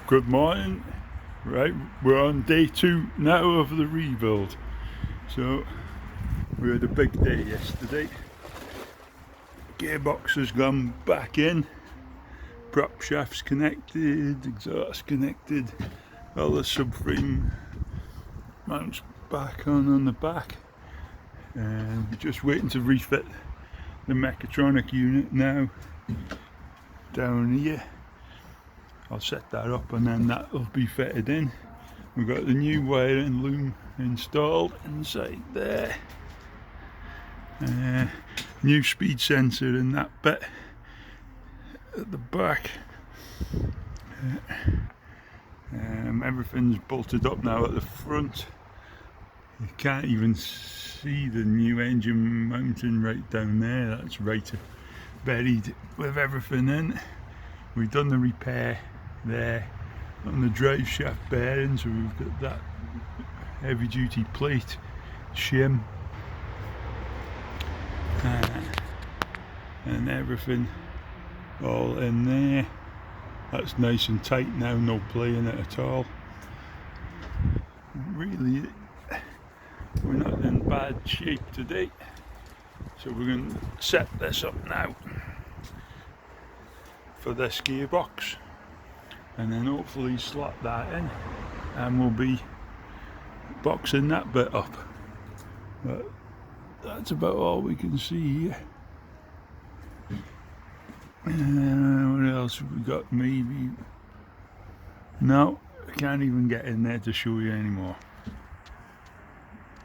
Good morning. Right, we're on day 2 now of the rebuild. So we had a big day yesterday. Gearbox has gone back in, prop shafts connected, exhaust connected, all the subframe mounts back on the back. And we're just waiting to refit the mechatronic unit now down here. I'll set that up and then that will be fitted in. We've got the new wiring loom installed inside there. New speed sensor in that bit at the back. Everything's bolted up now at the front. You can't even see the new engine mounting right down there. That's right buried with everything in. We've done the repair there on the drive shaft bearing, so we've got that heavy duty plate shim and everything all in there. That's nice and tight now, no play in it at all. Really, we're not in bad shape today, so we're going to set this up now for this gearbox and then hopefully slot that in and we'll be boxing that bit up. But that's about all we can see here. What else have we got? Maybe no, I can't even get in there to show you anymore.